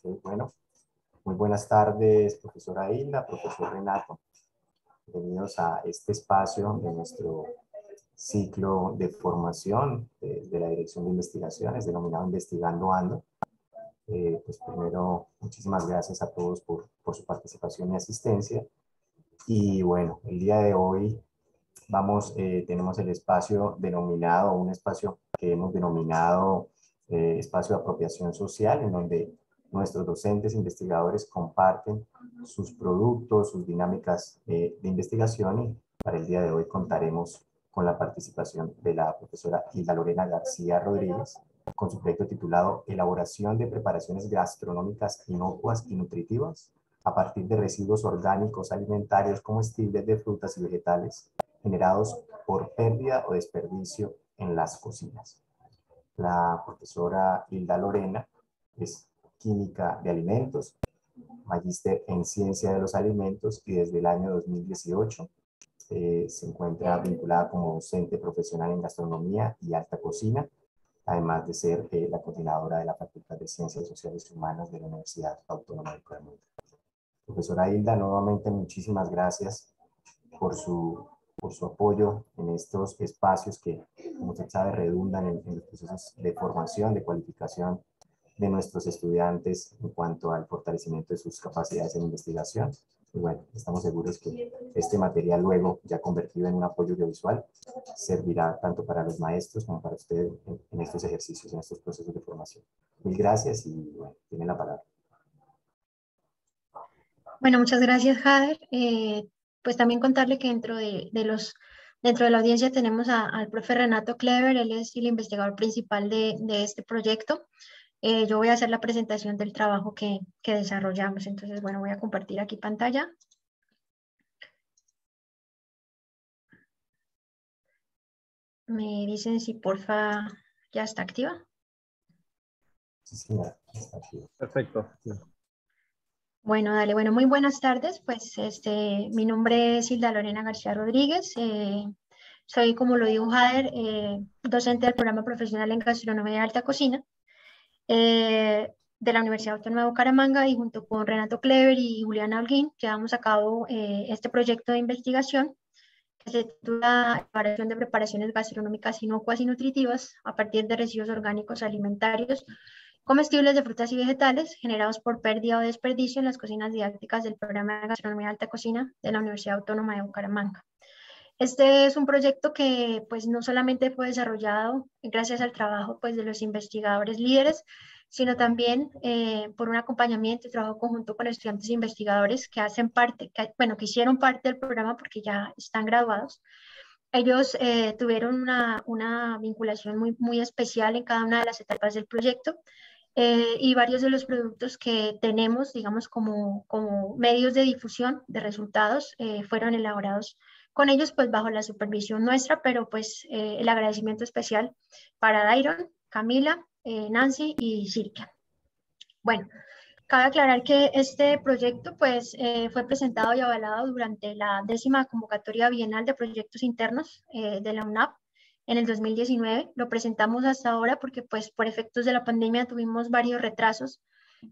Bueno, muy buenas tardes, profesora Hilda, profesor Renato. Bienvenidos a este espacio de nuestro ciclo de formación de la Dirección de Investigaciones, denominado Investigando Ando. Pues primero, muchísimas gracias a todos por su participación y asistencia. Y bueno, el día de hoy tenemos el espacio denominado, un espacio que hemos denominado espacio de apropiación social, en donde nuestros docentes investigadores comparten sus productos, sus dinámicas de investigación, y para el día de hoy contaremos con la participación de la profesora Hilda Lorena García Rodríguez, con su proyecto titulado Elaboración de preparaciones gastronómicas inocuas y nutritivas a partir de residuos orgánicos alimentarios comestibles de frutas y vegetales generados por pérdida o desperdicio en las cocinas. La profesora Hilda Lorena es química de alimentos, magíster en ciencia de los alimentos, y desde el año 2018 se encuentra vinculada como docente profesional en gastronomía y alta cocina, además de ser la coordinadora de la Facultad de Ciencias Sociales y Humanas de la Universidad Autónoma de Colombia. Profesora Hilda, nuevamente muchísimas gracias por su apoyo en estos espacios que, como usted sabe, redundan en los procesos de formación, de cualificación de nuestros estudiantes en cuanto al fortalecimiento de sus capacidades en investigación. Y bueno, estamos seguros que este material luego, ya convertido en un apoyo audiovisual, servirá tanto para los maestros como para ustedes en estos ejercicios, en estos procesos de formación. Mil gracias y bueno, tiene la palabra. Bueno, muchas gracias, Jader. Pues también contarle que dentro de la audiencia tenemos al profe Renato Clever. Él es el investigador principal de este proyecto. Yo voy a hacer la presentación del trabajo que desarrollamos. Entonces, bueno, voy a compartir aquí pantalla. Me dicen si porfa ya está activa. Sí, está activa. Perfecto. Sí. Bueno, dale. Bueno, muy buenas tardes. Pues mi nombre es Hilda Lorena García Rodríguez. Soy, como lo dijo Jader, docente del programa profesional en gastronomía y alta cocina de la Universidad Autónoma de Bucaramanga, y junto con Renato Clever y Juliana Holguín llevamos a cabo este proyecto de investigación que se titula Elaboración de preparaciones gastronómicas inocuas y nutritivas a partir de residuos orgánicos alimentarios comestibles de frutas y vegetales generados por pérdida o desperdicio en las cocinas didácticas del programa de gastronomía de alta cocina de la Universidad Autónoma de Bucaramanga. Este es un proyecto que pues no solamente fue desarrollado gracias al trabajo pues de los investigadores líderes, sino también por un acompañamiento y trabajo conjunto con estudiantes e investigadores que hacen parte, que hicieron parte del programa porque ya están graduados. Ellos tuvieron una vinculación muy especial en cada una de las etapas del proyecto. Y varios de los productos que tenemos, digamos, como medios de difusión de resultados, fueron elaborados con ellos, pues bajo la supervisión nuestra, pero pues el agradecimiento especial para Dairon, Camila, Nancy y Silvia. Bueno, cabe aclarar que este proyecto pues fue presentado y avalado durante la 10ª convocatoria bienal de proyectos internos de la UNAP en el 2019. Lo presentamos hasta ahora porque pues por efectos de la pandemia tuvimos varios retrasos,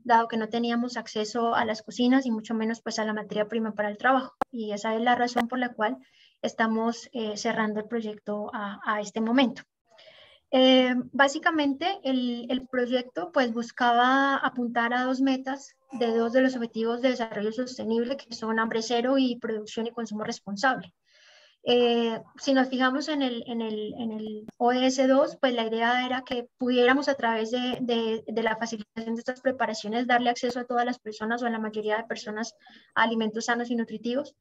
dado que no teníamos acceso a las cocinas y mucho menos pues a la materia prima para el trabajo. Y esa es la razón por la cual estamos cerrando el proyecto a este momento. Básicamente el proyecto pues buscaba apuntar a dos metas de dos de los objetivos de desarrollo sostenible, que son hambre cero y producción y consumo responsable. Si nos fijamos en el ODS 2, pues la idea era que pudiéramos a través de la facilitación de estas preparaciones darle acceso a todas las personas o a la mayoría de personas a alimentos sanos y nutritivos.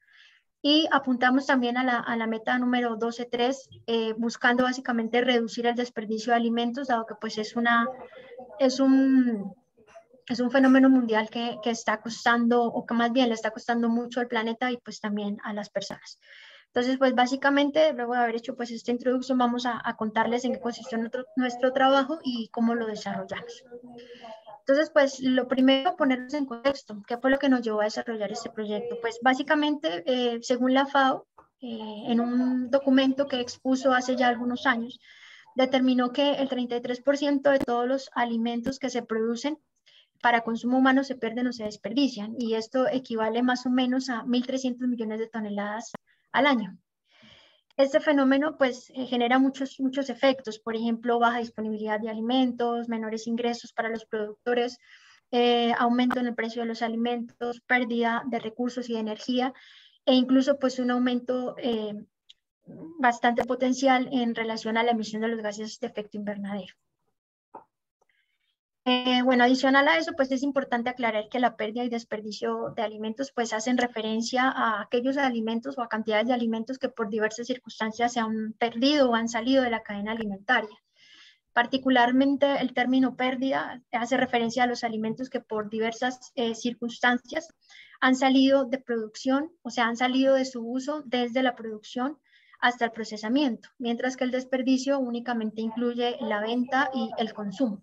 Y apuntamos también a la meta número 12.3, buscando básicamente reducir el desperdicio de alimentos, dado que pues es un fenómeno mundial que está costando, o que más bien le está costando mucho al planeta y pues también a las personas. Entonces, pues básicamente, luego de haber hecho pues esta introducción, vamos a contarles en qué consistió nuestro trabajo y cómo lo desarrollamos. Entonces, pues lo primero, ponernos en contexto. ¿Qué fue lo que nos llevó a desarrollar este proyecto? Pues básicamente, según la FAO, en un documento que expuso hace ya algunos años, determinó que el 33% de todos los alimentos que se producen para consumo humano se pierden o se desperdician, y esto equivale más o menos a 1.300 millones de toneladas al año. Este fenómeno pues genera muchos efectos, por ejemplo, baja disponibilidad de alimentos, menores ingresos para los productores, aumento en el precio de los alimentos, pérdida de recursos y de energía, e incluso pues un aumento bastante potencial en relación a la emisión de los gases de efecto invernadero. Bueno, adicional a eso, pues es importante aclarar que la pérdida y desperdicio de alimentos pues hacen referencia a aquellos alimentos o a cantidades de alimentos que por diversas circunstancias se han perdido o han salido de la cadena alimentaria. Particularmente el término pérdida hace referencia a los alimentos que por diversas circunstancias han salido de producción, o sea, han salido de su uso desde la producción hasta el procesamiento, mientras que el desperdicio únicamente incluye la venta y el consumo.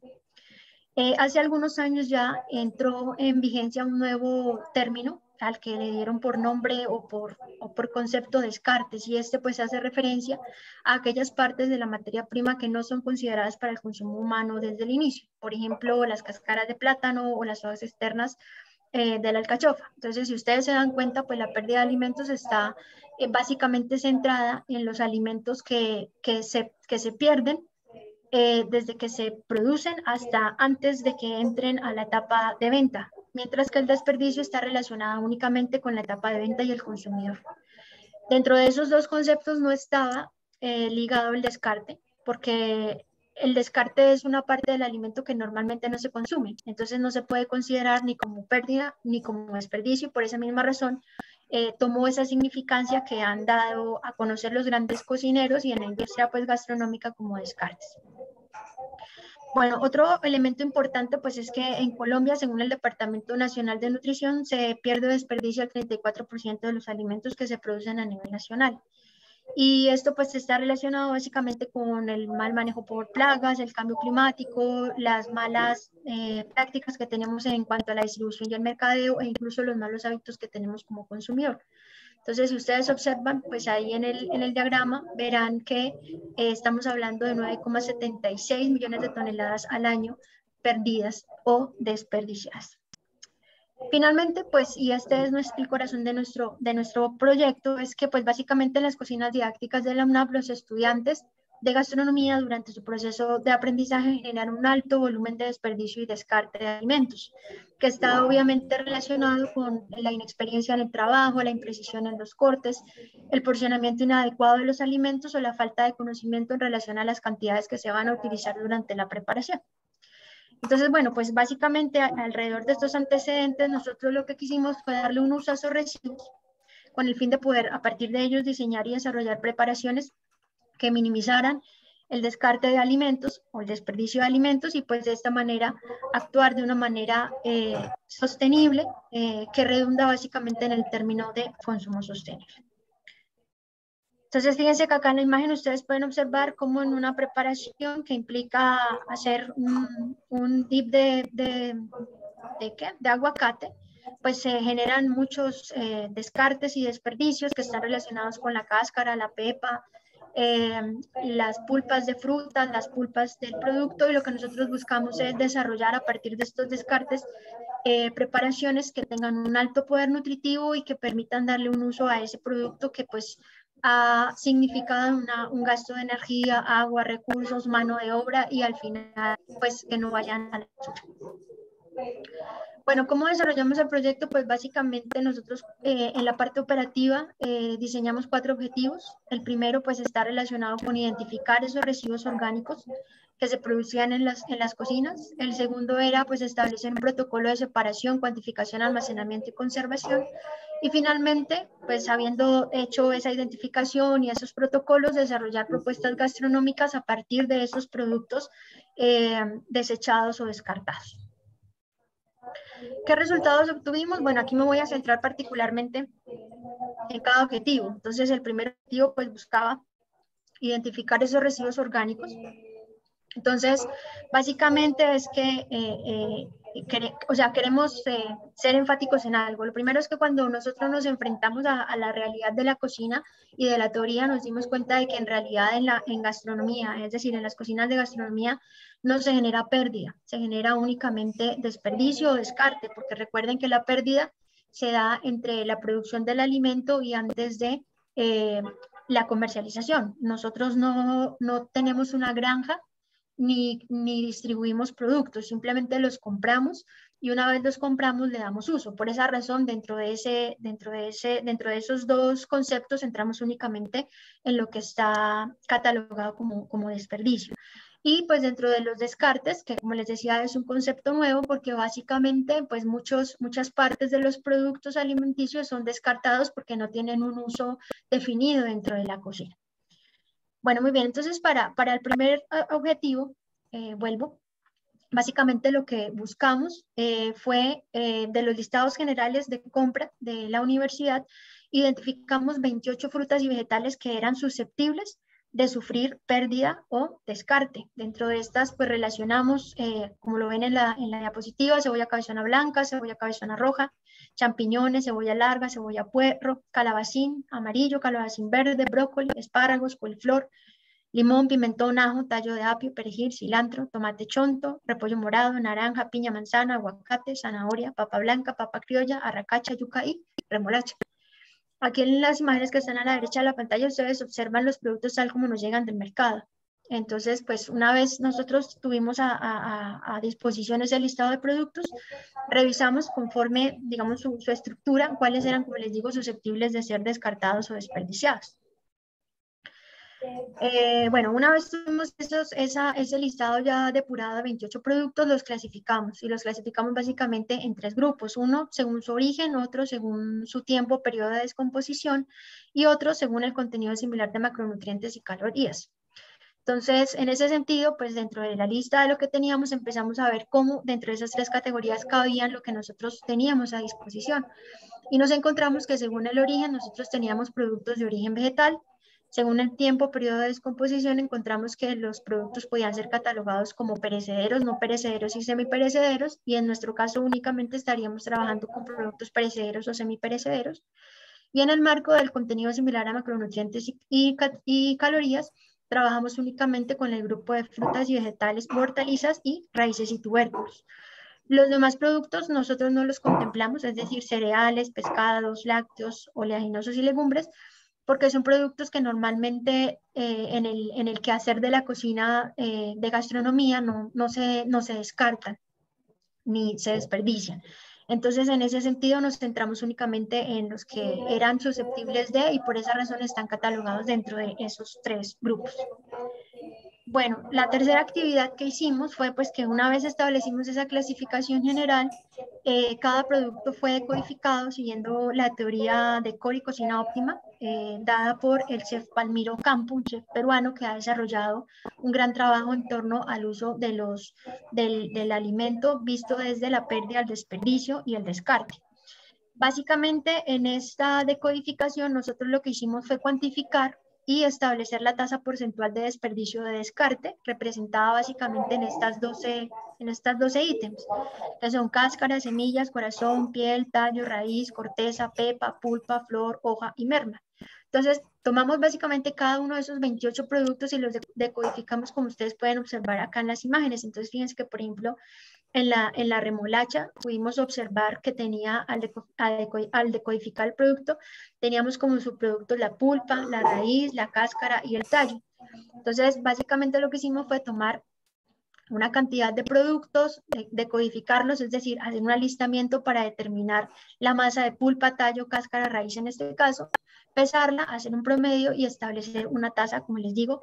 Hace algunos años ya entró en vigencia un nuevo término al que le dieron por nombre o por concepto descartes, y este pues hace referencia a aquellas partes de la materia prima que no son consideradas para el consumo humano desde el inicio, por ejemplo las cáscaras de plátano o las hojas externas de la alcachofa. Entonces, si ustedes se dan cuenta, pues la pérdida de alimentos está básicamente centrada en los alimentos que se pierden desde que se producen hasta antes de que entren a la etapa de venta, mientras que el desperdicio está relacionado únicamente con la etapa de venta y el consumidor. Dentro de esos dos conceptos no estaba ligado el descarte, porque el descarte es una parte del alimento que normalmente no se consume, entonces no se puede considerar ni como pérdida ni como desperdicio, y por esa misma razón tomó esa significancia que han dado a conocer los grandes cocineros y en la industria pues gastronómica como descartes. Bueno, otro elemento importante pues es que en Colombia, según el Departamento Nacional de Nutrición, se pierde o desperdicia el 34% de los alimentos que se producen a nivel nacional. Y esto pues está relacionado básicamente con el mal manejo por plagas, el cambio climático, las malas prácticas que tenemos en cuanto a la distribución y el mercadeo, e incluso los malos hábitos que tenemos como consumidor. Entonces, si ustedes observan, pues ahí en el diagrama verán que estamos hablando de 9,76 millones de toneladas al año perdidas o desperdiciadas. Finalmente, pues, y este es el corazón de nuestro proyecto, es que pues básicamente en las cocinas didácticas de la UNAP los estudiantes de gastronomía durante su proceso de aprendizaje generan un alto volumen de desperdicio y descarte de alimentos, que está obviamente relacionado con la inexperiencia en el trabajo, la imprecisión en los cortes, el porcionamiento inadecuado de los alimentos o la falta de conocimiento en relación a las cantidades que se van a utilizar durante la preparación. Entonces, bueno, pues básicamente alrededor de estos antecedentes nosotros lo que quisimos fue darle un uso a esos residuos con el fin de poder a partir de ellos diseñar y desarrollar preparaciones que minimizaran el descarte de alimentos o el desperdicio de alimentos, y pues de esta manera actuar de una manera sostenible que redunda básicamente en el término de consumo sostenible. Entonces, fíjense que acá en la imagen ustedes pueden observar cómo en una preparación que implica hacer un dip de aguacate, pues se generan muchos descartes y desperdicios que están relacionados con la cáscara, la pepa, las pulpas de frutas, las pulpas del producto, y lo que nosotros buscamos es desarrollar a partir de estos descartes preparaciones que tengan un alto poder nutritivo y que permitan darle un uso a ese producto que pues ha significado un gasto de energía, agua, recursos, mano de obra, y al final pues que no vayan a la basura. Bueno, ¿cómo desarrollamos el proyecto? Pues básicamente nosotros en la parte operativa diseñamos 4 objetivos. El primero pues está relacionado con identificar esos residuos orgánicos que se producían en las cocinas. El segundo era pues establecer un protocolo de separación, cuantificación, almacenamiento y conservación. Y finalmente, pues habiendo hecho esa identificación y esos protocolos, desarrollar propuestas gastronómicas a partir de esos productos desechados o descartados. ¿Qué resultados obtuvimos? Bueno, aquí me voy a centrar particularmente en cada objetivo. Entonces, el primer objetivo pues buscaba identificar esos residuos orgánicos. Entonces, básicamente es que o sea, queremos ser enfáticos en algo. Lo primero es que cuando nosotros nos enfrentamos a la realidad de la cocina y de la teoría, nos dimos cuenta de que en realidad en gastronomía, es decir, en las cocinas de gastronomía, no se genera pérdida, se genera únicamente desperdicio o descarte, porque recuerden que la pérdida se da entre la producción del alimento y antes de la comercialización. Nosotros no tenemos una granja ni distribuimos productos, simplemente los compramos y una vez los compramos le damos uso. Por esa razón, dentro de esos dos conceptos entramos únicamente en lo que está catalogado como desperdicio. Y pues dentro de los descartes, que como les decía es un concepto nuevo porque básicamente pues muchas partes de los productos alimenticios son descartados porque no tienen un uso definido dentro de la cocina. Bueno, muy bien, entonces para el primer objetivo, vuelvo, básicamente lo que buscamos fue de los listados generales de compra de la universidad, identificamos 28 frutas y vegetales que eran susceptibles de sufrir pérdida o descarte. Dentro de estas, pues relacionamos, como lo ven en la diapositiva, cebolla cabezona blanca, cebolla cabezona roja, champiñones, cebolla larga, cebolla puerro, calabacín amarillo, calabacín verde, brócoli, espárragos, coliflor, limón, pimentón, ajo, tallo de apio, perejil, cilantro, tomate chonto, repollo morado, naranja, piña, manzana, aguacate, zanahoria, papa blanca, papa criolla, arracacha, yuca y remolacha. Aquí en las imágenes que están a la derecha de la pantalla ustedes observan los productos tal como nos llegan del mercado. Entonces, pues una vez nosotros tuvimos a disposición ese listado de productos, revisamos conforme, digamos, su estructura, cuáles eran, como les digo, susceptibles de ser descartados o desperdiciados. Bueno, una vez tuvimos ese listado ya depurado de 28 productos, los clasificamos y los clasificamos básicamente en tres grupos. Uno según su origen, otro según su tiempo, periodo de descomposición y otro según el contenido similar de macronutrientes y calorías. Entonces, en ese sentido, pues dentro de la lista de lo que teníamos, empezamos a ver cómo dentro de esas tres categorías cabían lo que nosotros teníamos a disposición. Y nos encontramos que según el origen, nosotros teníamos productos de origen vegetal. Según el tiempo, periodo de descomposición, encontramos que los productos podían ser catalogados como perecederos, no perecederos y semiperecederos, y en nuestro caso únicamente estaríamos trabajando con productos perecederos o semiperecederos. Y en el marco del contenido similar a macronutrientes y calorías, trabajamos únicamente con el grupo de frutas y vegetales, hortalizas y raíces y tubérculos. Los demás productos nosotros no los contemplamos, es decir, cereales, pescados, lácteos, oleaginosos y legumbres, porque son productos que normalmente en el quehacer de la cocina de gastronomía no se descartan ni se desperdician. Entonces, en ese sentido, nos centramos únicamente en los que eran susceptibles de y por esa razón están catalogados dentro de esos tres grupos. Bueno, la tercera actividad que hicimos fue pues que una vez establecimos esa clasificación general, cada producto fue decodificado siguiendo la teoría de core y cocina óptima, dada por el chef Palmiro Campo, un chef peruano que ha desarrollado un gran trabajo en torno al uso del alimento visto desde la pérdida, el desperdicio y el descarte. Básicamente, en esta decodificación, nosotros lo que hicimos fue cuantificar y establecer la tasa porcentual de desperdicio de descarte, representada básicamente en estas 12 ítems, que son cáscara, semillas, corazón, piel, tallo, raíz, corteza, pepa, pulpa, flor, hoja y merma. Entonces, tomamos básicamente cada uno de esos 28 productos y los decodificamos como ustedes pueden observar acá en las imágenes. Entonces, fíjense que, por ejemplo, en la remolacha pudimos observar que tenía, al decodificar el producto, teníamos como subproductos la pulpa, la raíz, la cáscara y el tallo. Entonces, básicamente lo que hicimos fue tomar una cantidad de productos, decodificarlos, es decir, hacer un alistamiento para determinar la masa de pulpa, tallo, cáscara, raíz en este caso, pesarla, hacer un promedio y establecer una tasa, como les digo,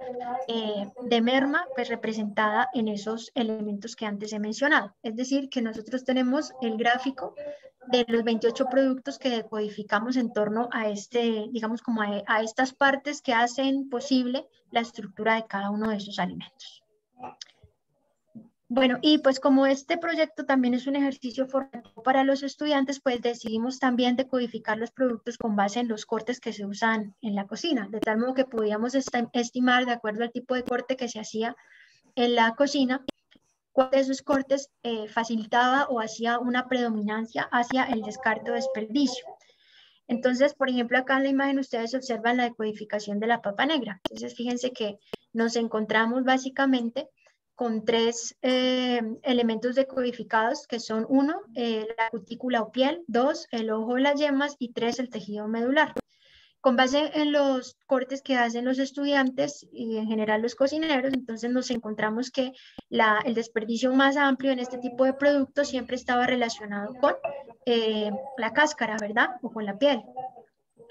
de merma, pues representada en esos elementos que antes he mencionado. Es decir, que nosotros tenemos el gráfico de los 28 productos que decodificamos en torno a digamos, como a estas partes que hacen posible la estructura de cada uno de esos alimentos. Bueno, y pues como este proyecto también es un ejercicio formativo para los estudiantes, pues decidimos también decodificar los productos con base en los cortes que se usan en la cocina, de tal modo que podíamos estimar, de acuerdo al tipo de corte que se hacía en la cocina, cuál de esos cortes facilitaba o hacía una predominancia hacia el descarte o desperdicio. Entonces, por ejemplo, acá en la imagen ustedes observan la decodificación de la papa negra. Entonces, fíjense que nos encontramos básicamente con tres elementos decodificados, que son uno, la cutícula o piel, dos, el ojo de las yemas y tres, el tejido medular. Con base en los cortes que hacen los estudiantes y en general los cocineros, entonces nos encontramos que el desperdicio más amplio en este tipo de productos siempre estaba relacionado con la cáscara, ¿verdad? O con la piel.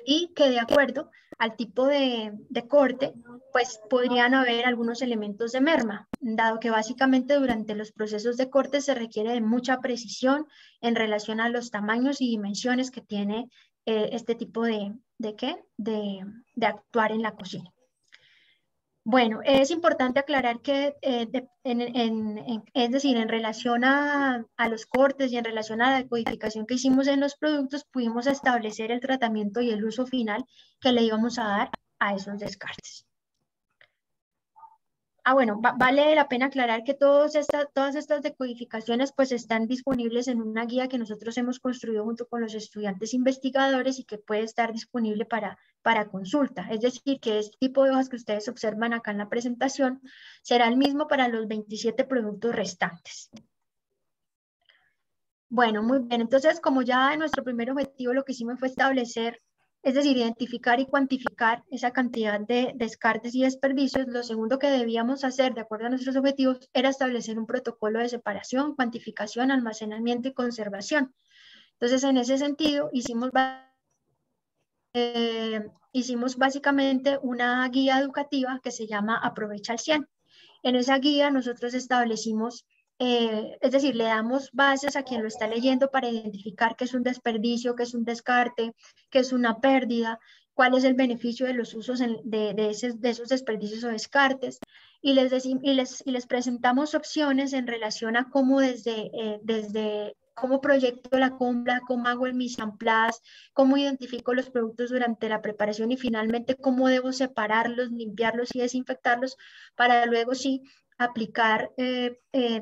Y que de acuerdo al tipo de corte, pues podrían haber algunos elementos de merma, dado que básicamente durante los procesos de corte se requiere de mucha precisión en relación a los tamaños y dimensiones que tiene este tipo de actuar en la cocina. Bueno, es importante aclarar que, es decir, en relación a los cortes y en relación a la decodificación que hicimos en los productos, pudimos establecer el tratamiento y el uso final que le íbamos a dar a esos descartes. Bueno, vale la pena aclarar que todas estas decodificaciones pues están disponibles en una guía que nosotros hemos construido junto con los estudiantes investigadores y que puede estar disponible para consulta. Es decir, que este tipo de hojas que ustedes observan acá en la presentación será el mismo para los 27 productos restantes. Bueno, muy bien. Entonces, como ya en nuestro primer objetivo lo que hicimos fue establecer, es decir, identificar y cuantificar esa cantidad de descartes y desperdicios, lo segundo que debíamos hacer, de acuerdo a nuestros objetivos, era establecer un protocolo de separación, cuantificación, almacenamiento y conservación. Entonces, en ese sentido, hicimos básicamente una guía educativa que se llama Aprovecha al 100. En esa guía nosotros establecimos, es decir, le damos bases a quien lo está leyendo para identificar qué es un desperdicio, qué es un descarte, qué es una pérdida, cuál es el beneficio de los usos de esos desperdicios o descartes, y les presentamos opciones en relación a cómo desde cómo proyecto la compra, cómo hago el mise en place, cómo identifico los productos durante la preparación y finalmente cómo debo separarlos, limpiarlos y desinfectarlos para luego sí aplicar,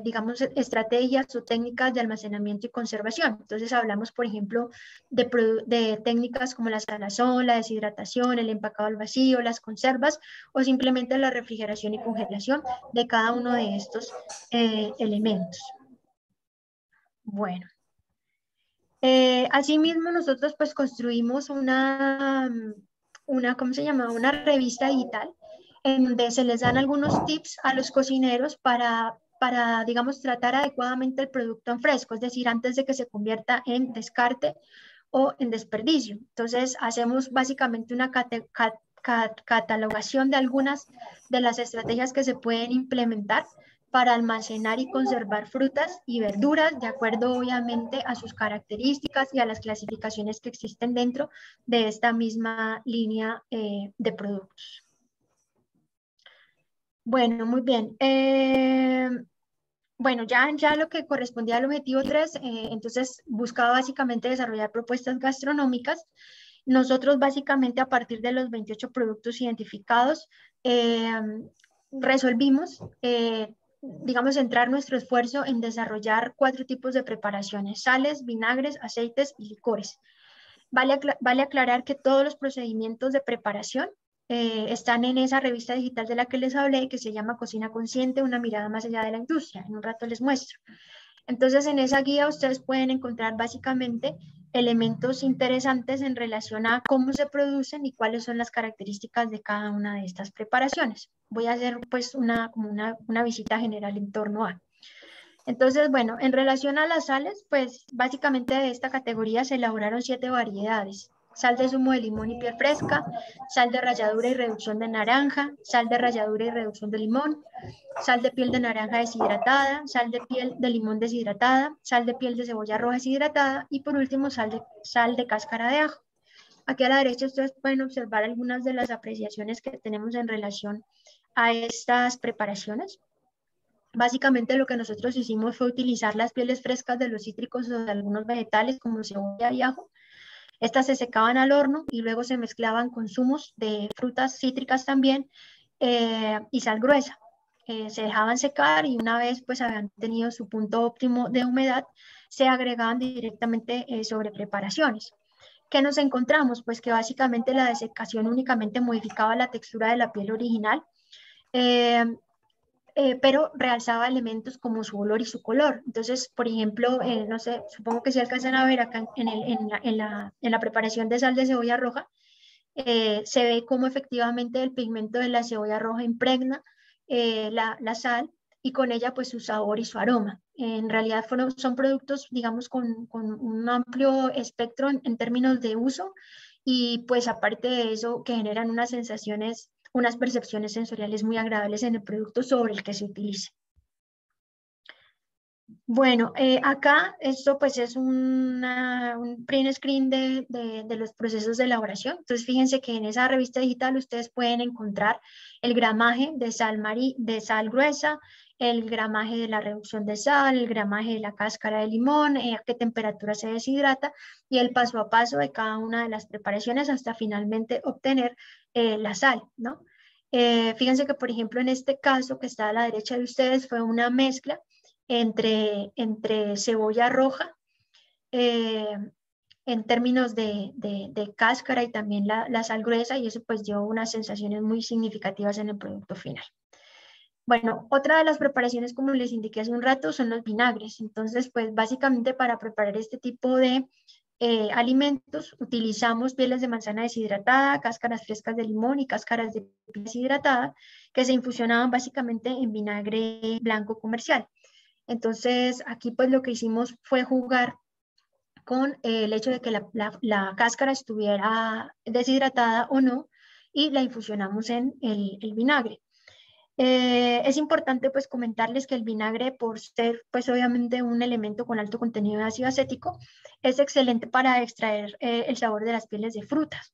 digamos, estrategias o técnicas de almacenamiento y conservación. Entonces hablamos, por ejemplo, de técnicas como la salazón, la deshidratación, el empacado al vacío, las conservas o simplemente la refrigeración y congelación de cada uno de estos elementos. Bueno. Asimismo, nosotros pues construimos ¿cómo se llama? Una revista digital en donde se les dan algunos tips a los cocineros para, digamos, tratar adecuadamente el producto en fresco, es decir, antes de que se convierta en descarte o en desperdicio. Entonces, hacemos básicamente una catalogación de algunas de las estrategias que se pueden implementar para almacenar y conservar frutas y verduras, de acuerdo obviamente a sus características y a las clasificaciones que existen dentro de esta misma línea de productos. Bueno, muy bien. Bueno, ya lo que correspondía al objetivo 3, entonces buscaba básicamente desarrollar propuestas gastronómicas. Nosotros básicamente a partir de los 28 productos identificados resolvimos, digamos, centrar nuestro esfuerzo en desarrollar 4 tipos de preparaciones: sales, vinagres, aceites y licores. Vale aclarar que todos los procedimientos de preparación están en esa revista digital de la que les hablé, que se llama Cocina Consciente, una mirada más allá de la industria. En un rato les muestro. Entonces, en esa guía ustedes pueden encontrar básicamente elementos interesantes en relación a cómo se producen y cuáles son las características de cada una de estas preparaciones. Voy a hacer pues una visita general en torno a. Entonces, bueno, en relación a las sales, pues básicamente de esta categoría se elaboraron 7 variedades: sal de zumo de limón y piel fresca, sal de ralladura y reducción de naranja, sal de ralladura y reducción de limón, sal de piel de naranja deshidratada, sal de piel de limón deshidratada, sal de piel de cebolla roja deshidratada y por último sal de cáscara de ajo. Aquí a la derecha ustedes pueden observar algunas de las apreciaciones que tenemos en relación a estas preparaciones. Básicamente lo que nosotros hicimos fue utilizar las pieles frescas de los cítricos o de algunos vegetales como cebolla y ajo. Estas se secaban al horno y luego se mezclaban con zumos de frutas cítricas también y sal gruesa. se dejaban secar y una vez pues habían tenido su punto óptimo de humedad, se agregaban directamente sobre preparaciones. ¿Qué nos encontramos? Pues que básicamente la desecación únicamente modificaba la textura de la piel original, eh, pero realzaba elementos como su olor y su color. Entonces, por ejemplo, no sé, supongo que si alcanzan a ver acá en la preparación de sal de cebolla roja, se ve cómo efectivamente el pigmento de la cebolla roja impregna la sal y con ella pues su sabor y su aroma. En realidad son productos, digamos, con un amplio espectro en términos de uso y pues aparte de eso que generan unas sensaciones, unas percepciones sensoriales muy agradables en el producto sobre el que se utilice. Bueno, acá esto pues es un print screen de los procesos de elaboración. Entonces fíjense que en esa revista digital ustedes pueden encontrar el gramaje de de sal gruesa, el gramaje de la reducción de sal, el gramaje de la cáscara de limón, a qué temperatura se deshidrata y el paso a paso de cada una de las preparaciones hasta finalmente obtener la sal, ¿no? Fíjense que por ejemplo en este caso que está a la derecha de ustedes fue una mezcla entre cebolla roja eh, en términos de cáscara y también la sal gruesa y eso pues dio unas sensaciones muy significativas en el producto final. Bueno, otra de las preparaciones, como les indiqué hace un rato, son los vinagres. Entonces, pues básicamente para preparar este tipo de alimentos utilizamos pieles de manzana deshidratada, cáscaras frescas de limón y cáscaras de piña deshidratada que se infusionaban básicamente en vinagre blanco comercial. Entonces, aquí pues lo que hicimos fue jugar con el hecho de que la cáscara estuviera deshidratada o no y la infusionamos en el vinagre. Es importante pues comentarles que el vinagre, por ser pues obviamente un elemento con alto contenido de ácido acético, es excelente para extraer el sabor de las pieles de frutas.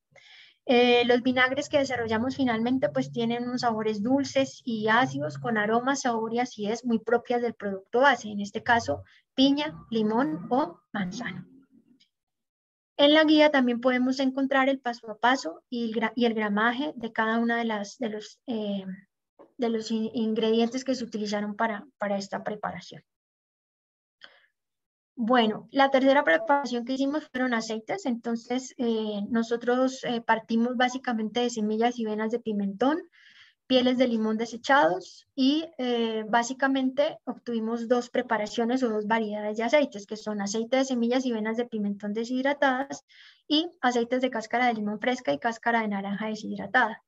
Los vinagres que desarrollamos finalmente pues tienen unos sabores dulces y ácidos con aromas, sabor y acidez muy propias del producto base, en este caso piña, limón o manzana. En la guía también podemos encontrar el paso a paso y el gramaje de cada una de los ingredientes que se utilizaron para esta preparación. Bueno, la tercera preparación que hicimos fueron aceites, entonces nosotros partimos básicamente de semillas y venas de pimentón, pieles de limón desechados y básicamente obtuvimos dos preparaciones o dos variedades de aceites, que son aceite de semillas y venas de pimentón deshidratadas y aceites de cáscara de limón fresca y cáscara de naranja deshidratada.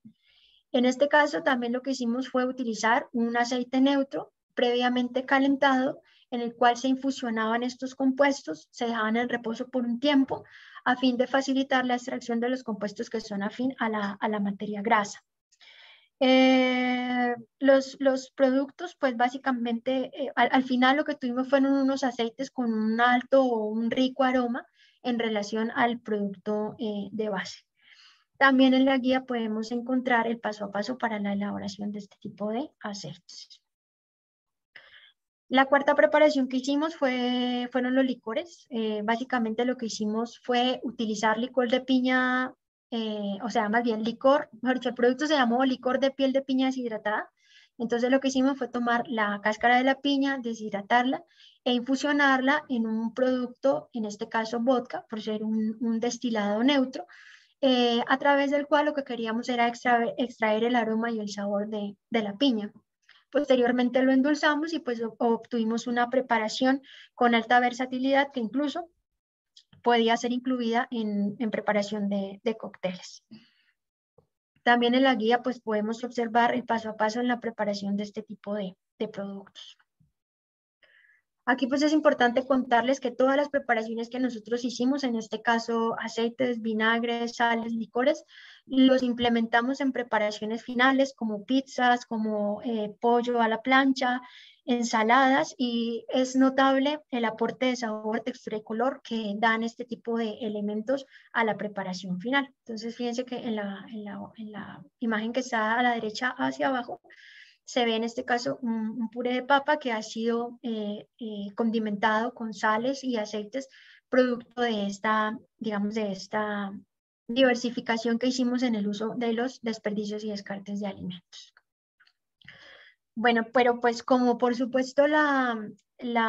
En este caso también lo que hicimos fue utilizar un aceite neutro previamente calentado en el cual se infusionaban estos compuestos, se dejaban en reposo por un tiempo a fin de facilitar la extracción de los compuestos que son afín a la materia grasa. Los productos, pues básicamente, al final lo que tuvimos fueron unos aceites con un alto o un rico aroma en relación al producto de base. También en la guía podemos encontrar el paso a paso para la elaboración de este tipo de aceites. La cuarta preparación que hicimos fueron los licores. Básicamente lo que hicimos fue utilizar licor de piña, o sea, más bien licor, mejor dicho, el producto se llamó licor de piel de piña deshidratada. Entonces lo que hicimos fue tomar la cáscara de la piña, deshidratarla e infusionarla en un producto, en este caso vodka, por ser un destilado neutro, a través del cual lo que queríamos era extraer el aroma y el sabor de la piña. Posteriormente lo endulzamos y pues obtuvimos una preparación con alta versatilidad que incluso podía ser incluida en preparación de cócteles. También en la guía pues podemos observar el paso a paso en la preparación de este tipo de productos. Aquí pues es importante contarles que todas las preparaciones que nosotros hicimos, en este caso aceites, vinagres, sales, licores, los implementamos en preparaciones finales como pizzas, como pollo a la plancha, ensaladas y es notable el aporte de sabor, textura y color que dan este tipo de elementos a la preparación final. Entonces fíjense que en la imagen que está a la derecha hacia abajo, se ve en este caso un puré de papa que ha sido condimentado con sales y aceites, producto de esta, digamos, de esta diversificación que hicimos en el uso de los desperdicios y descartes de alimentos. Bueno, pero pues como por supuesto el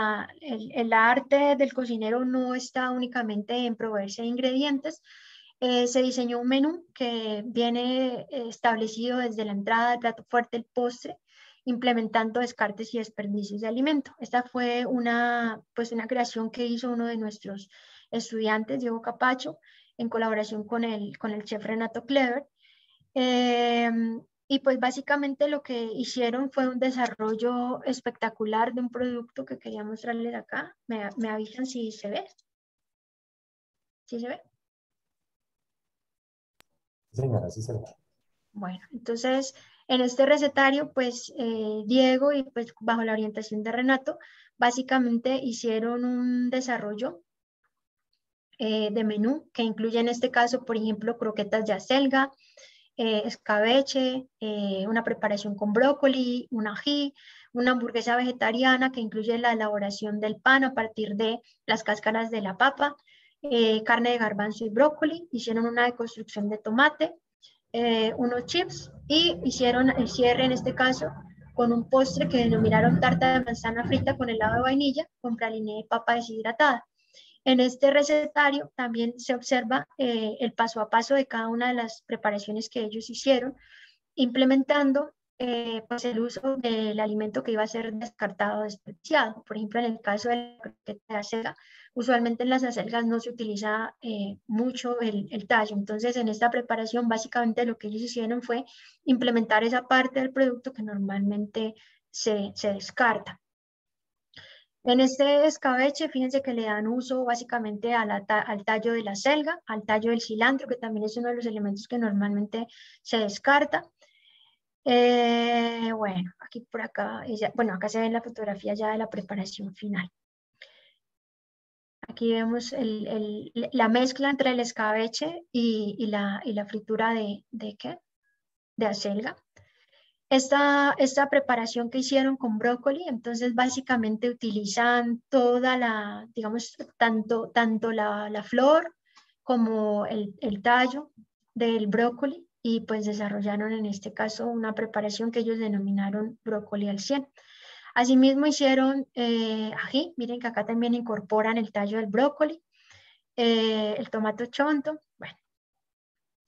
arte del cocinero no está únicamente en proveerse de ingredientes, se diseñó un menú que viene establecido desde la entrada, el plato fuerte, el postre, implementando descartes y desperdicios de alimento. Esta fue pues una creación que hizo uno de nuestros estudiantes, Diego Capacho, en colaboración con el chef Renato Clever. Y pues básicamente lo que hicieron fue un desarrollo espectacular de un producto que quería mostrarles acá. Me avisan si se ve. ¿Sí se ve? Señora, sí se ve. Bueno, entonces en este recetario, pues Diego y pues bajo la orientación de Renato, básicamente hicieron un desarrollo de menú que incluye en este caso, por ejemplo, croquetas de acelga, escabeche, una preparación con brócoli, un ají, una hamburguesa vegetariana que incluye la elaboración del pan a partir de las cáscaras de la papa, carne de garbanzo y brócoli, hicieron una deconstrucción de tomate, unos chips y hicieron el cierre en este caso con un postre que denominaron tarta de manzana frita con helado de vainilla con praliné de papa deshidratada. En este recetario también se observa el paso a paso de cada una de las preparaciones que ellos hicieron, implementando pues el uso del alimento que iba a ser descartado o desperdiciado. Por ejemplo, en el caso de la croqueta de acelga, usualmente en las acelgas no se utiliza mucho el tallo. Entonces, en esta preparación, básicamente lo que ellos hicieron fue implementar esa parte del producto que normalmente se descarta. En este escabeche, fíjense que le dan uso básicamente al tallo de la selga, al tallo del cilantro, que también es uno de los elementos que normalmente se descarta. Bueno, aquí por acá, bueno, acá se ve la fotografía ya de la preparación final. Aquí vemos la mezcla entre el escabeche y la fritura ¿qué? De acelga. Esta preparación que hicieron con brócoli, entonces básicamente utilizan toda digamos, tanto la flor como el tallo del brócoli y pues desarrollaron en este caso una preparación que ellos denominaron brócoli al 100. Asimismo hicieron ají, miren que acá también incorporan el tallo del brócoli, el tomate chonto, bueno,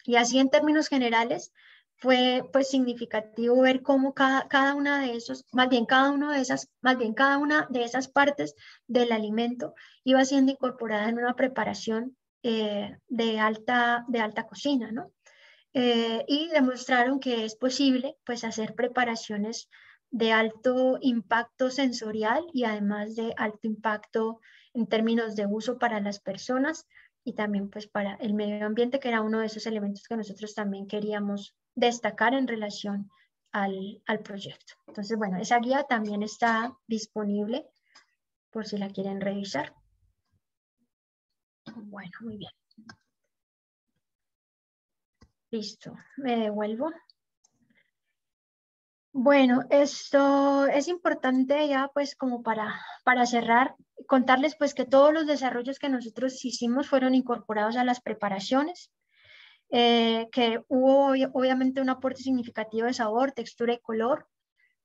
y así en términos generales fue pues significativo ver cómo cada una de esos, más bien cada una de esas partes del alimento iba siendo incorporada en una preparación de alta cocina, ¿no? Y demostraron que es posible pues hacer preparaciones de alto impacto sensorial y además de alto impacto en términos de uso para las personas y también pues para el medio ambiente, que era uno de esos elementos que nosotros también queríamos destacar en relación al proyecto. Entonces, bueno, esa guía también está disponible por si la quieren revisar. Bueno, muy bien. Listo, me devuelvo. Bueno, esto es importante ya pues como para cerrar, contarles pues que todos los desarrollos que nosotros hicimos fueron incorporados a las preparaciones, que hubo obviamente un aporte significativo de sabor, textura y color.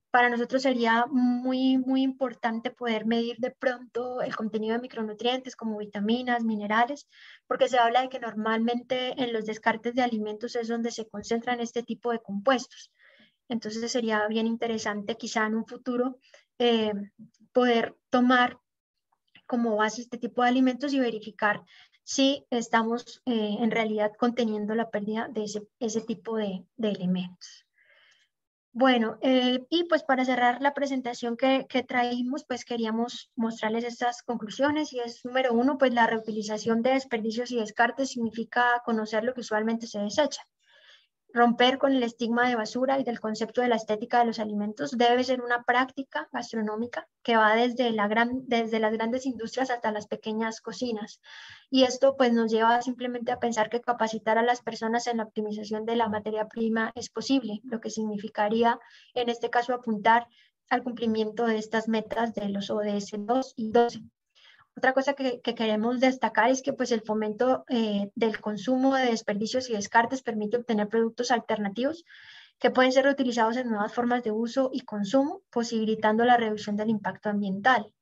Para nosotros sería muy importante poder medir de pronto el contenido de micronutrientes como vitaminas, minerales, porque se habla de que normalmente en los descartes de alimentos es donde se concentran este tipo de compuestos. Entonces sería bien interesante quizá en un futuro eh, poder tomar como base este tipo de alimentos y verificar si estamos en realidad conteniendo la pérdida de ese tipo de elementos. Bueno, y pues para cerrar la presentación que traímos, pues queríamos mostrarles estas conclusiones y es número uno, pues la reutilización de desperdicios y descartes significa conocer lo que usualmente se desecha. Romper con el estigma de basura y del concepto de la estética de los alimentos debe ser una práctica gastronómica que va desde las grandes industrias hasta las pequeñas cocinas. Y esto pues nos lleva simplemente a pensar que capacitar a las personas en la optimización de la materia prima es posible, lo que significaría en este caso apuntar al cumplimiento de estas metas de los ODS 2 y 12. Otra cosa que queremos destacar es que pues, el fomento del consumo de desperdicios y descartes permite obtener productos alternativos que pueden ser reutilizados en nuevas formas de uso y consumo, posibilitando la reducción del impacto ambiental.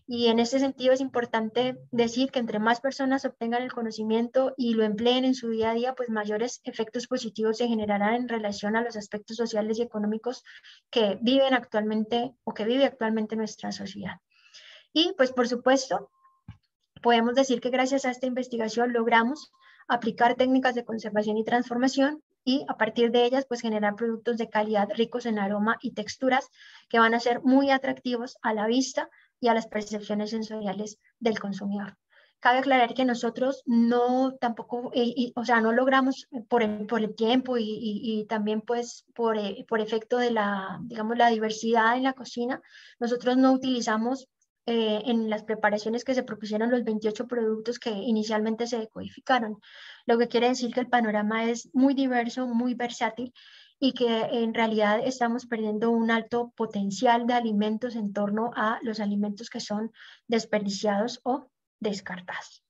Y en ese sentido es importante decir que entre más personas obtengan el conocimiento y lo empleen en su día a día, pues mayores efectos positivos se generarán en relación a los aspectos sociales y económicos que viven actualmente o que vive actualmente nuestra sociedad. Y pues por supuesto, podemos decir que gracias a esta investigación logramos aplicar técnicas de conservación y transformación y a partir de ellas pues generar productos de calidad ricos en aroma y texturas que van a ser muy atractivos a la vista y a las percepciones sensoriales del consumidor. Cabe aclarar que nosotros no tampoco, o sea, no logramos por el tiempo y también pues por efecto de la, digamos, la diversidad en la cocina, nosotros no utilizamos en las preparaciones que se propusieron los 28 productos que inicialmente se decodificaron, lo que quiere decir que el panorama es muy diverso, muy versátil y que en realidad estamos perdiendo un alto potencial de alimentos en torno a los alimentos que son desperdiciados o descartados.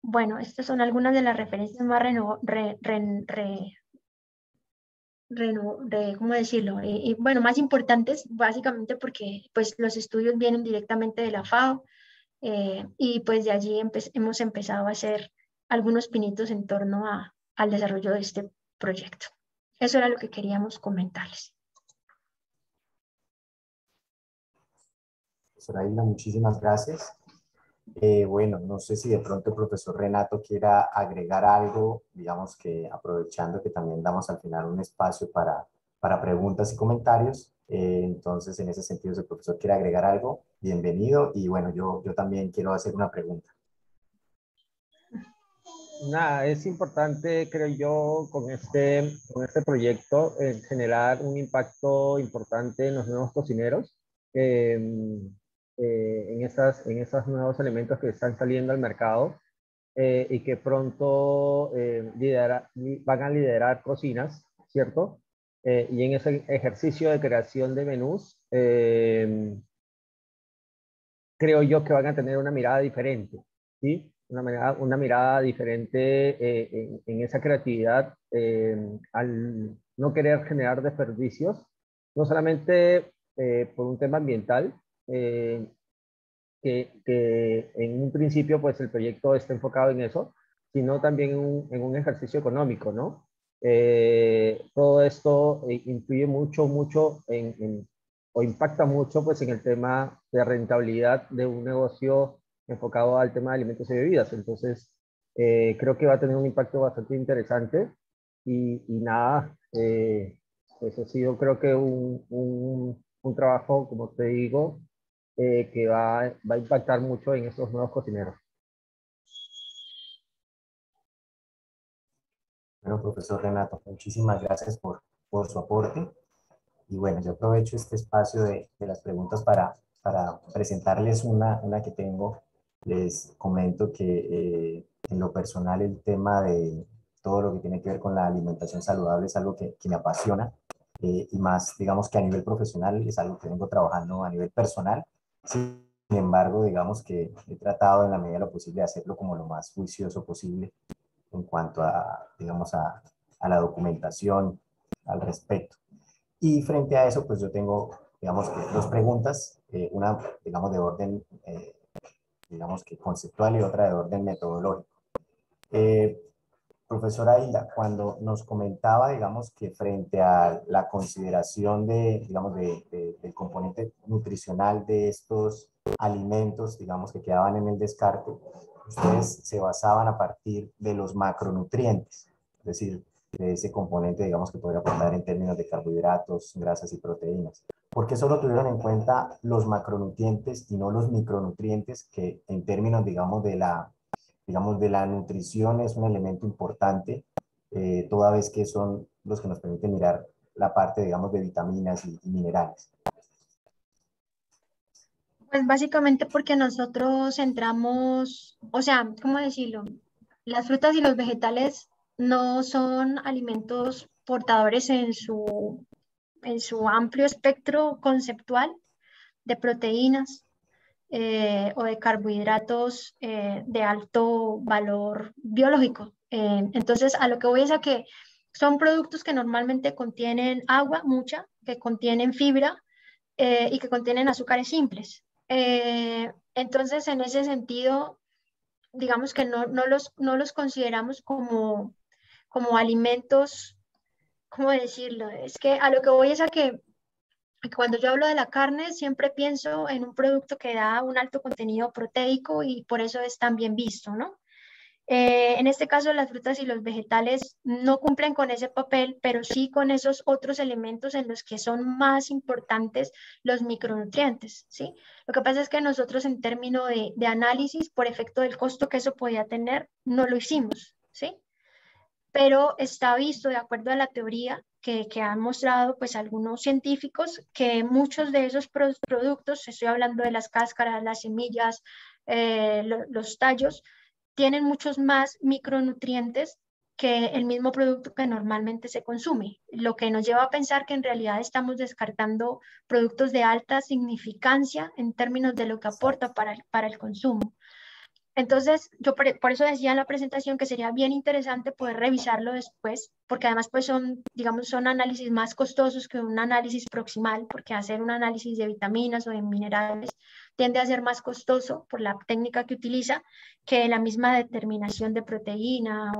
Bueno, estas son algunas de las referencias más ¿cómo decirlo? Y bueno, más importantes, básicamente porque pues los estudios vienen directamente de la FAO y pues de allí hemos empezado a hacer algunos pinitos en torno al desarrollo de este proyecto. Eso era lo que queríamos comentarles. Profesora Hilda, muchísimas gracias. Bueno, no sé si de pronto el profesor Renato quiera agregar algo, digamos que aprovechando que también damos al final un espacio para preguntas y comentarios. Entonces, en ese sentido, si el profesor quiere agregar algo, bienvenido. Y bueno, yo también quiero hacer una pregunta. Nada, es importante, creo yo, con este proyecto, generar un impacto importante en los nuevos cocineros, eh, en esos nuevos elementos que están saliendo al mercado y que pronto van a liderar cocinas, ¿cierto? Y en ese ejercicio de creación de menús, creo yo que van a tener una mirada diferente, ¿sí? Una mirada diferente en esa creatividad al no querer generar desperdicios, no solamente por un tema ambiental, eh, que en un principio pues el proyecto está enfocado en eso, sino también en un ejercicio económico, ¿no? Todo esto influye mucho o impacta mucho pues en el tema de rentabilidad de un negocio enfocado al tema de alimentos y bebidas. Entonces, creo que va a tener un impacto bastante interesante y nada, eso ha sido creo que un trabajo, como te digo, que va a impactar mucho en estos nuevos cocineros. Bueno, profesor Renato, muchísimas gracias por su aporte. Y bueno, yo aprovecho este espacio de las preguntas para presentarles una que tengo. Les comento que en lo personal el tema de todo lo que tiene que ver con la alimentación saludable es algo que me apasiona y más, digamos que a nivel profesional es algo que vengo trabajando a nivel personal. Sin embargo, digamos que he tratado en la medida de lo posible de hacerlo como lo más juicioso posible en cuanto a, digamos, a la documentación al respecto. Y frente a eso, pues yo tengo, digamos que dos preguntas, una, digamos, de orden, digamos que conceptual y otra de orden metodológico. Eh, Profesora Hilda, cuando nos comentaba, digamos, que frente a la consideración de, digamos, del componente nutricional de estos alimentos, digamos, que quedaban en el descarte, ustedes se basaban a partir de los macronutrientes, es decir, de ese componente, digamos, que podría aportar en términos de carbohidratos, grasas y proteínas. ¿Por qué solo tuvieron en cuenta los macronutrientes y no los micronutrientes que en términos, digamos, de la nutrición es un elemento importante, toda vez que son los que nos permiten mirar la parte, digamos, de vitaminas y minerales? Pues básicamente porque nosotros centramos, o sea, ¿cómo decirlo? Las frutas y los vegetales no son alimentos portadores en su amplio espectro conceptual de proteínas o de carbohidratos de alto valor biológico. Entonces, a lo que voy es a que son productos que normalmente contienen agua, mucha, que contienen fibra y que contienen azúcares simples. Entonces, en ese sentido, digamos que no los consideramos como alimentos, ¿cómo decirlo? Es que a lo que voy es a que cuando yo hablo de la carne, siempre pienso en un producto que da un alto contenido proteico y por eso es tan bien visto, ¿no? En este caso, las frutas y los vegetales no cumplen con ese papel, pero sí con esos otros elementos en los que son más importantes los micronutrientes, ¿sí? Lo que pasa es que nosotros en términos de análisis, por efecto del costo que eso podía tener, no lo hicimos, ¿sí? Pero está visto de acuerdo a la teoría que han mostrado pues algunos científicos que muchos de esos productos, estoy hablando de las cáscaras, las semillas, los tallos, tienen muchos más micronutrientes que el mismo producto que normalmente se consume, lo que nos lleva a pensar que en realidad estamos descartando productos de alta significancia en términos de lo que aporta para el consumo. Entonces, yo por eso decía en la presentación que sería bien interesante poder revisarlo después, porque además pues son, digamos, son análisis más costosos que un análisis proximal, porque hacer un análisis de vitaminas o de minerales tiende a ser más costoso por la técnica que utiliza que la misma determinación de proteína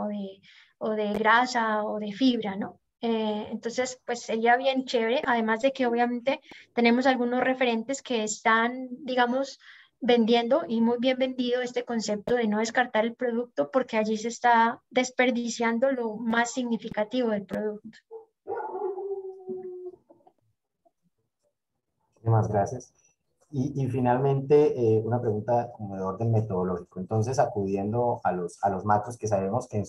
o de grasa o de fibra, ¿no? Entonces, pues sería bien chévere, además de que obviamente tenemos algunos referentes que están, digamos, vendiendo y muy bien vendido este concepto de no descartar el producto porque allí se está desperdiciando lo más significativo del producto. Muchas gracias. Y finalmente, una pregunta como de orden metodológico. Entonces, acudiendo a los macros que sabemos que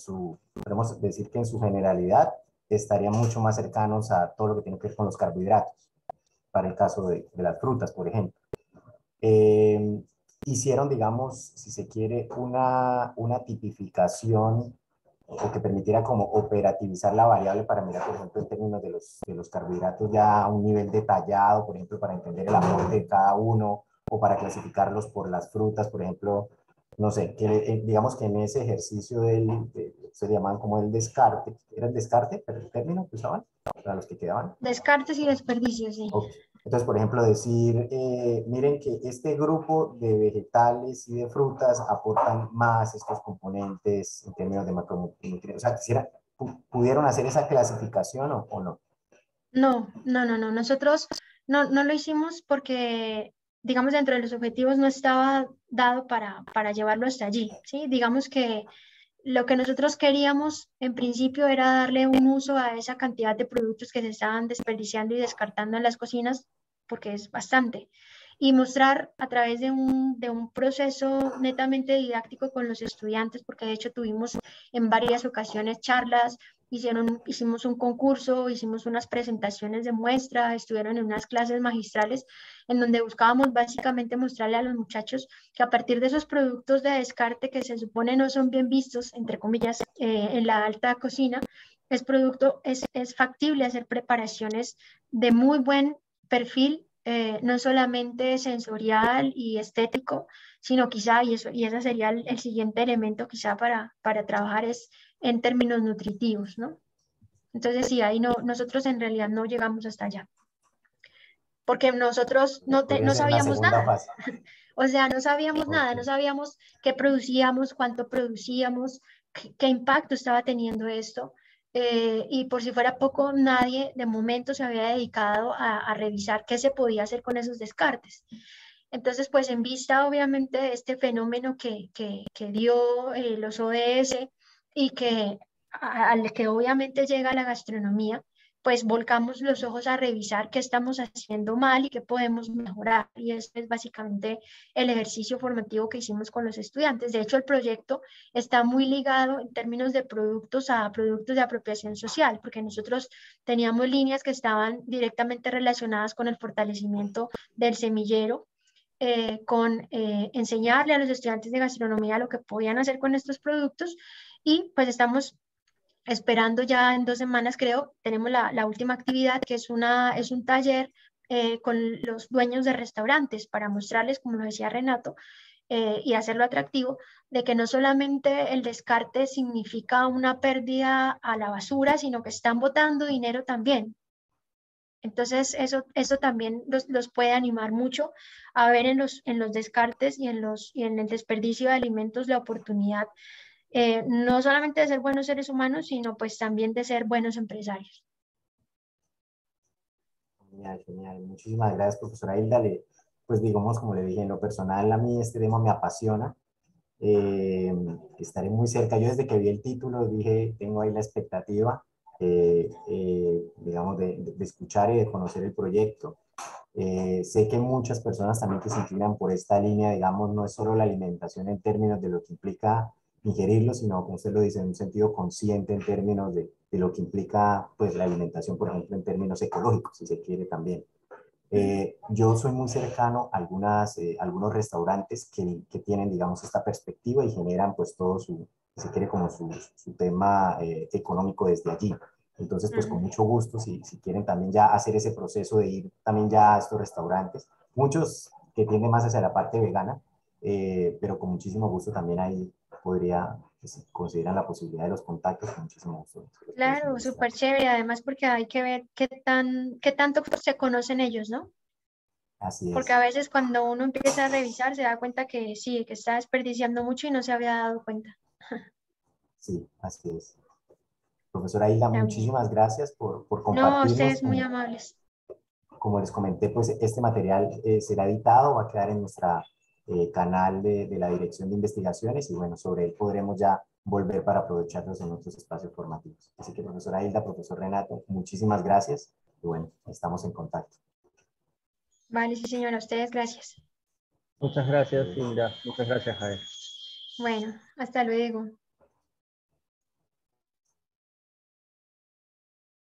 podemos decir que en su generalidad estarían mucho más cercanos a todo lo que tiene que ver con los carbohidratos, para el caso de las frutas, por ejemplo. Eh, Hicieron, digamos, si se quiere, una tipificación o que permitiera como operativizar la variable para mirar, por ejemplo, en términos de los carbohidratos ya a un nivel detallado, por ejemplo, para entender el aporte de cada uno o para clasificarlos por las frutas, por ejemplo, no sé, que, digamos que en ese ejercicio se llaman como el descarte, ¿era el descarte el término que usaban para los que quedaban? Descartes y desperdicios, sí. Ok. Entonces, por ejemplo, decir, miren que este grupo de vegetales y de frutas aportan más estos componentes en términos de macronutrientes. O sea, ¿pudieron hacer esa clasificación o no? No. Nosotros no lo hicimos porque, digamos, dentro de los objetivos no estaba dado para llevarlo hasta allí, ¿sí? Digamos que lo que nosotros queríamos en principio era darle un uso a esa cantidad de productos que se estaban desperdiciando y descartando en las cocinas, porque es bastante, y mostrar a través de un proceso netamente didáctico con los estudiantes, porque de hecho tuvimos en varias ocasiones charlas, hicimos un concurso, hicimos unas presentaciones de muestra, estuvieron en unas clases magistrales en donde buscábamos básicamente mostrarle a los muchachos que a partir de esos productos de descarte que se supone no son bien vistos, entre comillas, en la alta cocina, es factible hacer preparaciones de muy buen perfil, no solamente sensorial y estético, sino quizá, y ese sería el siguiente elemento quizá para trabajar es en términos nutritivos, ¿no? Entonces sí, ahí no, nosotros en realidad no llegamos hasta allá, porque nosotros Podría no ser una sabíamos segunda nada. fase. O sea, no sabíamos nada, no Ok. sabíamos qué producíamos, cuánto producíamos, qué impacto estaba teniendo esto. Y por si fuera poco, nadie de momento se había dedicado a revisar qué se podía hacer con esos descartes. Entonces, pues en vista obviamente de este fenómeno que dio los ODS y al que obviamente llega la gastronomía, pues volcamos los ojos a revisar qué estamos haciendo mal y qué podemos mejorar. Y este es básicamente el ejercicio formativo que hicimos con los estudiantes. De hecho, el proyecto está muy ligado en términos de productos a productos de apropiación social, porque nosotros teníamos líneas que estaban directamente relacionadas con el fortalecimiento del semillero, con enseñarle a los estudiantes de gastronomía lo que podían hacer con estos productos y pues estamos esperando ya en 2 semanas, creo, tenemos la última actividad que es un taller con los dueños de restaurantes para mostrarles, como lo decía Renato, y hacerlo atractivo, de que no solamente el descarte significa una pérdida a la basura, sino que están botando dinero también. Entonces, eso también los puede animar mucho a ver en los descartes y en el desperdicio de alimentos la oportunidad, no solamente de ser buenos seres humanos, sino pues también de ser buenos empresarios. Genial, genial. Muchísimas gracias, profesora Hilda. Pues digamos, como le dije, en lo personal a mí este tema me apasiona. Eh, Estaré muy cerca. Yo desde que vi el título dije, tengo ahí la expectativa, digamos, de escuchar y de conocer el proyecto. Sé que muchas personas también que se inclinan por esta línea, digamos, no es solo la alimentación en términos de lo que implica ingerirlo, sino, como usted lo dice, en un sentido consciente en términos de lo que implica, pues, la alimentación, por ejemplo, en términos ecológicos, si se quiere también. Yo soy muy cercano a algunos restaurantes que tienen, digamos, esta perspectiva y generan, pues, todo su, si se quiere, como su tema económico desde allí. Entonces, pues, con mucho gusto, si quieren también ya hacer ese proceso de ir también ya a estos restaurantes, muchos que tienden más hacia la parte vegana, pero con muchísimo gusto también ahí podría, pues, si consideran la posibilidad de los contactos, con muchísimo gusto. Claro, súper chévere, además porque hay que ver qué tanto se conocen ellos, ¿no? Así Porque es. a veces cuando uno empieza a revisar se da cuenta que sí, que está desperdiciando mucho y no se había dado cuenta. Sí, así es. Profesora Hilda, Está bien. muchísimas gracias por No, compartirnos. ustedes muy amables. Como les comenté, pues este material será editado, va a quedar en nuestra canal de la Dirección de Investigaciones y bueno, sobre él podremos ya volver para aprovecharlos en otros espacios formativos. Así que profesora Hilda, profesor Renato, muchísimas gracias y bueno, estamos en contacto. Vale, sí señora, a ustedes gracias. Muchas gracias, Hilda. Muchas gracias, Javier. Bueno, hasta luego.